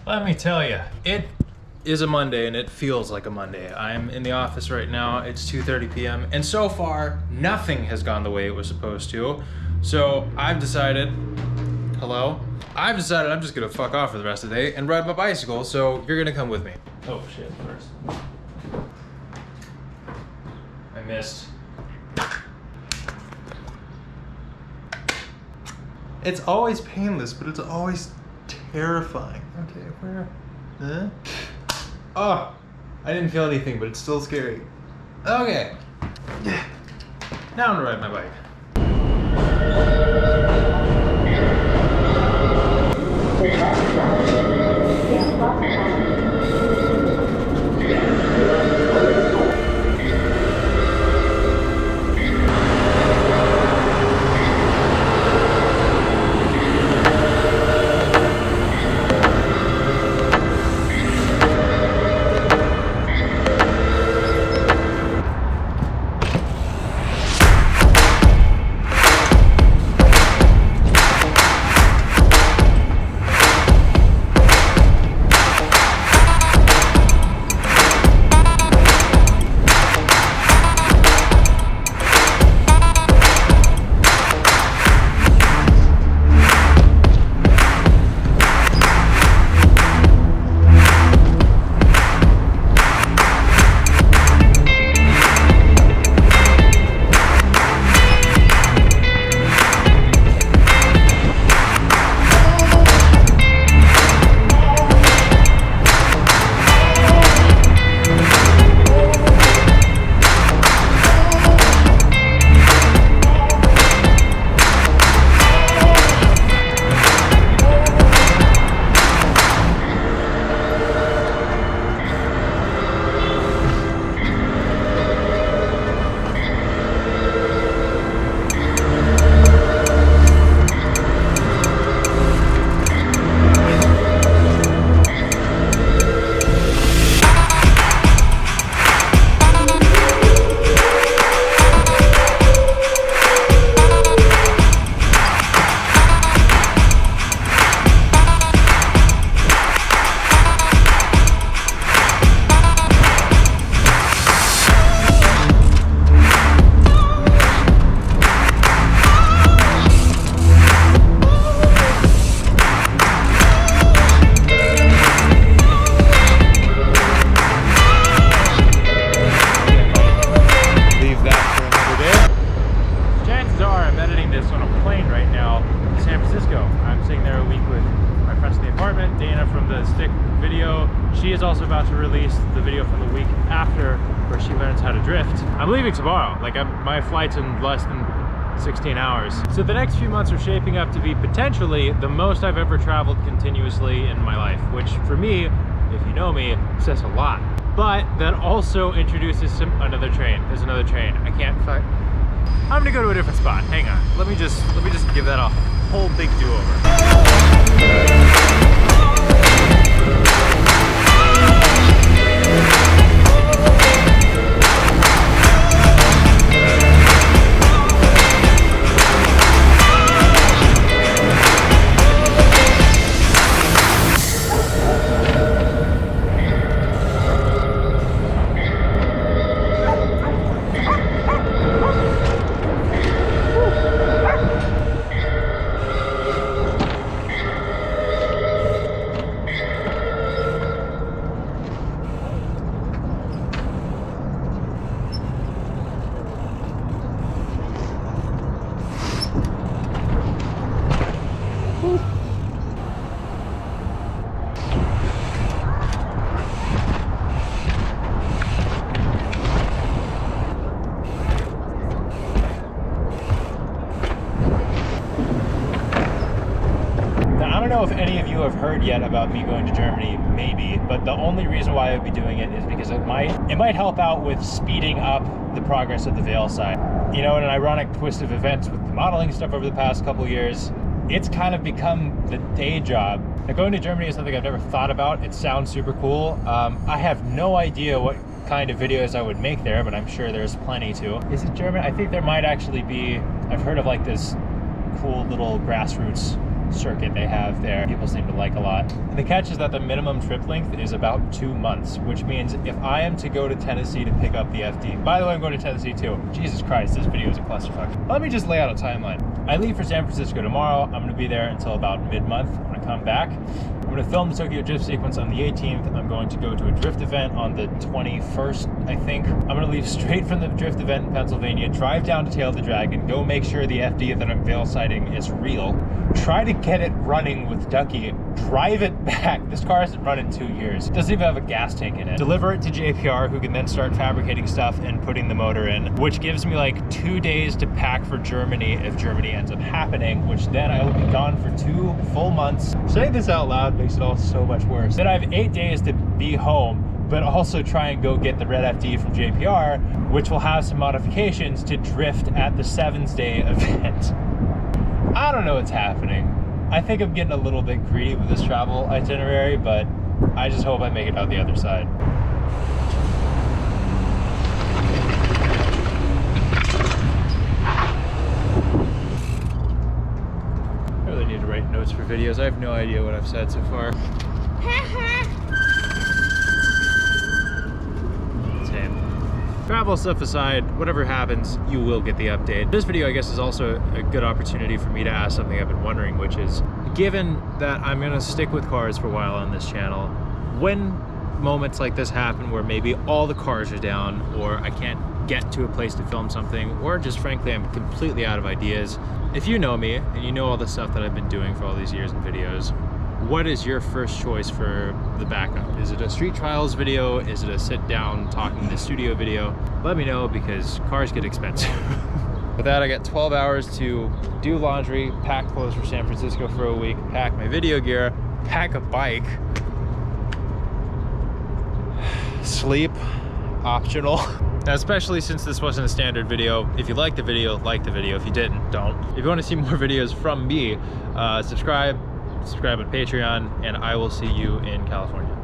Let me tell you, it is a Monday and it feels like a Monday. I'm in the office right now, it's 2:30 p.m. and so far, nothing has gone the way it was supposed to. So I've decided I'm just gonna fuck off for the rest of the day and ride my bicycle, so you're gonna come with me. Oh shit, first. I missed. It's always painless, but it's always terrifying. Okay, where? Huh? Oh, I didn't feel anything, but it's still scary. Okay. Now I'm gonna ride my bike. She is also about to release the video from the week after where she learns how to drift. I'm leaving tomorrow. Like, my flight's in less than 16 hours. So the next few months are shaping up to be potentially the most I've ever traveled continuously in my life, which for me, if you know me, says a lot. But that also introduces another train. There's another train. I can't find. I'm gonna go to a different spot. Hang on. Let me just give that a whole big do-over. I don't know if any of you have heard yet about me going to Germany, maybe, but the only reason why I would be doing it is because it might help out with speeding up the progress of the Veilside. You know, in an ironic twist of events with the modeling stuff over the past couple years, it's kind of become the day job. Now, going to Germany is something I've never thought about. It sounds super cool. I have no idea what kind of videos I would make there, but I'm sure there's plenty to. Is it German? I think there might actually be, I've heard of like this cool little grassroots circuit they have there. People seem to like a lot. And the catch is that the minimum trip length is about 2 months, which means if I am to go to Tennessee to pick up the FD, by the way, I'm going to Tennessee too. Jesus Christ, this video is a clusterfuck. Let me just lay out a timeline. I leave for San Francisco tomorrow. I'm going to be there until about mid-month. I'm going to come back. I'm going to film the Tokyo Drift sequence on the 18th. I'm going to go to a drift event on the 21st, I think. I'm going to leave straight from the drift event in Pennsylvania, drive down to Tail of the Dragon, go make sure the FD that I'm Veilsiding is real, try to get it running with Ducky, drive it back. This car hasn't run in 2 years. It doesn't even have a gas tank in it. Deliver it to JPR, who can then start fabricating stuff and putting the motor in, which gives me like 2 days to pack for Germany if Germany ends up happening, which then I will be gone for 2 full months. Saying this out loud makes it all so much worse. Then I have 8 days to be home, but also try and go get the red FD from JPR, which will have some modifications to drift at the 7's Day event. I don't know what's happening. I think I'm getting a little bit greedy with this travel itinerary, but I just hope I make it out the other side. I really need to write notes for videos. I have no idea what I've said so far. Same. Travel stuff aside, whatever happens, you will get the update. This video, I guess, is also a good opportunity for me to ask something I've been wondering, which is, given that I'm gonna stick with cars for a while on this channel, when moments like this happen where maybe all the cars are down, or I can't get to a place to film something, or just frankly I'm completely out of ideas, if you know me and you know all the stuff that I've been doing for all these years in videos, what is your first choice for the backup? Is it a street trials video? Is it a sit down talking in the studio video? Let me know, because cars get expensive. With that, I got 12 hours to do laundry, pack clothes for San Francisco for a week, pack my video gear, pack a bike, sleep, optional. Now, especially since this wasn't a standard video, if you liked the video, like the video. If you didn't, don't. If you want to see more videos from me, subscribe on Patreon, and I will see you in California.